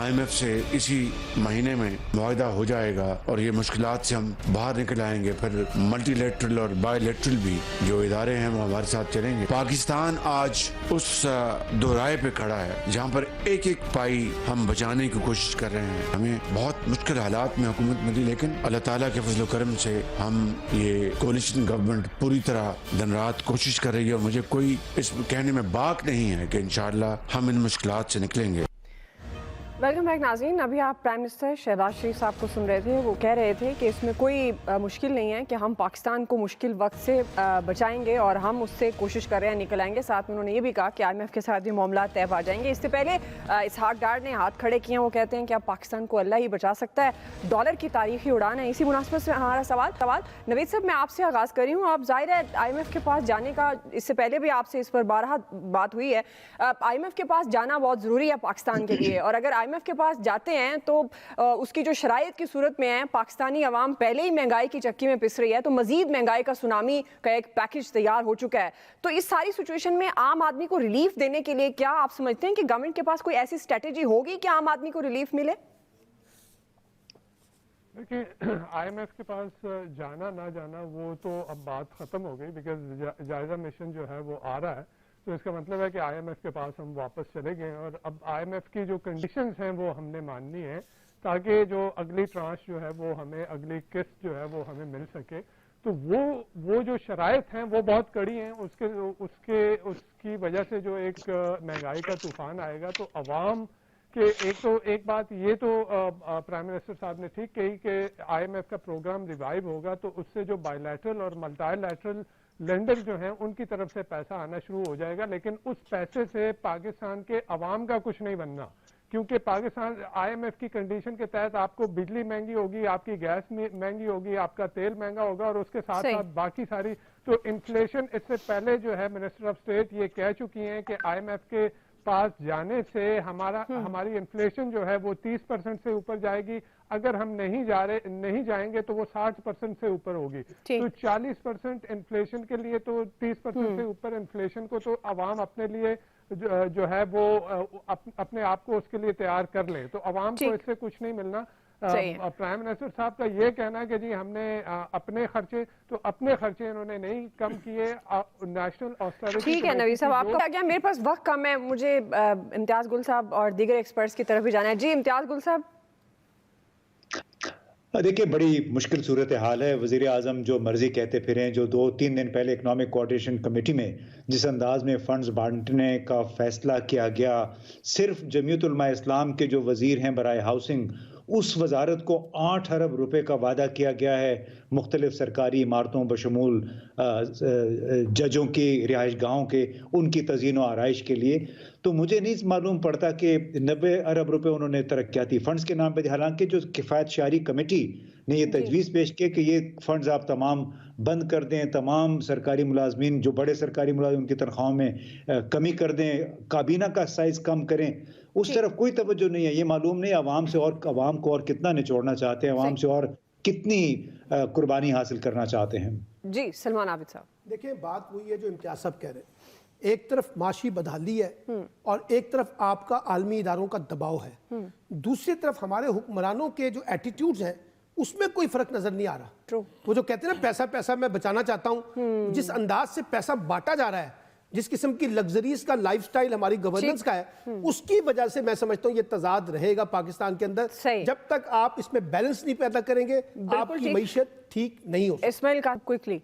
IMF سے اسی مہینے میں معاہدہ ہو جائے گا اور یہ مشکلات سے ہم باہر نکل آئیں گے. پھر ملٹی لیٹرل اور بائی لیٹرل بھی جو ادارے ہیں وہ ہمارے ساتھ چلیں گے. پاکستان آج اس دورائے پہ کھڑا ہے جہاں پر ایک ایک پائی ہم بچانے کی کوشش کر رہے ہیں. ہمیں بہت مشکل حالات میں حکومت ملی، لیکن اللہ تعالیٰ کے فضل و کرم سے ہم یہ کولیشن گورنمنٹ پوری طرح دن رات کوشش کر رہی ہے، اور مجھے کوئی اس کہنے میں باک نہیں ہے کہ انشاءاللہ ہم ان مشکلات سے نکلیں گے. ویلکم بیک ناظرین. ابھی آپ پرائم منسٹر شہباز شریف صاحب کو سن رہے تھے. وہ کہہ رہے تھے کہ اس میں کوئی مشکل نہیں ہے کہ ہم پاکستان کو مشکل وقت سے بچائیں گے اور ہم اس سے کوشش کر رہے ہیں نکل آئیں گے. ساتھ میں انہوں نے یہ بھی کہا کہ IMF کے ساتھ بھی معاملات طے پا جائیں گے. اس سے پہلے اسحاق ڈار نے ہاتھ کھڑے کیے ہیں. وہ کہتے ہیں کہ اب پاکستان کو اللہ ہی بچا سکتا ہے. ڈالر کی تاریخی اڑان ہے. اسی مناسبت سے ہمارا سوال نوید صاحب میں آپ سے آغاز کر رہی ہوں. آپ ظاہر ہے IMF کے پاس جانے کا اس سے پہلے بھی آپ سے اس پر بارہا بات ہوئی ہے. IMF کے پاس جانا بہت ضروری ہے پاکستان کے لیے، اور اگر IMF کے پاس جاتے ہیں تو اس کی جو شرائط کی صورت میں ہے، پاکستانی عوام پہلے ہی مہنگائی کی چکی میں پس رہی ہے، تو مزید مہنگائی کا سونامی کا ایک پیکج تیار ہو چکا ہے. تو اس ساری سچویشن میں عام آدمی کو ریلیف دینے کے لیے کیا آپ سمجھتے ہیں کہ گورنمنٹ کے پاس کوئی ایسی اسٹریٹجی ہوگی کہ عام آدمی کو ریلیف ملے؟ دیکھیں IMF کے پاس جانا نہ جانا وہ تو اب بات ختم ہو گئی، بیکاز جائزہ مشن جو ہے وہ آ رہا ہے. تو اس کا مطلب ہے کہ IMF کے پاس ہم واپس چلے گئے، اور اب IMF کی جو کنڈیشنز ہیں وہ ہم نے ماننی ہے تاکہ جو اگلی ٹرانش جو ہے وہ ہمیں، اگلی قسط جو ہے وہ ہمیں مل سکے. تو وہ جو شرائط ہیں وہ بہت کڑی ہیں. اس کی وجہ سے جو ایک مہنگائی کا طوفان آئے گا تو عوام کہ ایک بات یہ تو پرائم منسٹر صاحب نے ٹھیک کہی کہ IMF کا پروگرام ریوائیو ہوگا تو اس سے جو بائی لیٹرل اور ملٹی لیٹرل لینڈر جو ہیں ان کی طرف سے پیسہ آنا شروع ہو جائے گا. لیکن اس پیسے سے پاکستان کے عوام کا کچھ نہیں بننا، کیونکہ پاکستان IMF کی کنڈیشن کے تحت آپ کو بجلی مہنگی ہوگی، آپ کی گیس مہنگی ہوگی، آپ کا تیل مہنگا ہوگا، اور اس کے ساتھ ساتھ باقی ساری تو انفلیشن. اس سے پہلے جو ہے منسٹر آف اسٹیٹ یہ کہہ چکی ہیں کہ IMF کے پاس جانے سے ہماری انفلیشن جو ہے وہ 30% سے اوپر جائے گی. اگر ہم نہیں جائیں گے تو وہ 60% سے اوپر ہوگی. تو 40% انفلیشن کے لیے تو 30% سے اوپر انفلیشن کو تو عوام اپنے لیے جو ہے وہ اپنے آپ کو اس کے لیے تیار کر لیں. تو عوام کو اس سے کچھ نہیں ملنا. پرائم منسٹر صاحب کا یہ کہنا ہے کہ جی ہم نے اپنے خرچے انہوں نے نہیں کم کیے. نیشنل آسٹریلٹی. ٹھیک ہے نوید صاحب، آپ کا کیا؟ میرے پاس وقت کم ہے، مجھے امتیاز گل صاحب اور دیگر ایکسپرٹس کی طرف بھی جانا ہے. جی امتیاز گل صاحب. دیکھیں بڑی مشکل صورتحال ہے. وزیر اعظم جو مرضی کہتے پھریں. جو 2-3 دن پہلے اکنامک کوآرڈینیشن کمیٹی میں جس انداز میں فنڈز بانٹنے کا فیصلہ کیا گیا، صرف جمعیت علماء اسلام کے جو وزیر ہیں برائے ہاؤسنگ، اس وزارت کو 8 ارب روپے کا وعدہ کیا گیا ہے مختلف سرکاری عمارتوں بشمول ججوں کی رہائش گاہوں کے ان کی تزئین و آرائش کے لیے. تو مجھے نہیں معلوم پڑتا کہ 90 ارب روپے انہوں نے ترقیاتی فنڈز کے نام پہ، حالانکہ جو کفایت شعاری کمیٹی نے یہ تجویز پیش کی کہ یہ فنڈز آپ تمام بند کر دیں، تمام سرکاری ملازمین جو بڑے سرکاری ملازمین کی تنخواہوں میں کمی کر دیں، کابینہ کا سائز کم کریں، اس طرف کوئی توجہ نہیں ہے. یہ معلوم نہیں عوام کو اور کتنا نچوڑنا چاہتے ہیں، عوام سے اور کتنی قربانی حاصل کرنا چاہتے ہیں. جی سلمان عابد صاحب. دیکھیں بات وہی ہے جو امتیاز صاحب کہہ رہے ہیں. ایک طرف معاشی بدحالی ہے اور ایک طرف آپ کا عالمی اداروں کا دباؤ ہے. دوسری طرف ہمارے حکمرانوں کے جو ایٹیٹیوڈز ہیں اس میں کوئی فرق نظر نہیں آ رہا. وہ جو کہتے ہیں نا پیسہ میں بچانا چاہتا ہوں، جس انداز سے پیسہ بانٹا جا رہا ہے، جس قسم کی لگزریز کا لائف سٹائل ہماری گورننس کا ہے، اس کی وجہ سے میں سمجھتا ہوں یہ تضاد رہے گا پاکستان کے اندر. جب تک آپ اس میں بیلنس نہیں پیدا کریں گے آپ کی معیشت ٹھیک نہیں ہو. اسماعیل کا کوئکلی.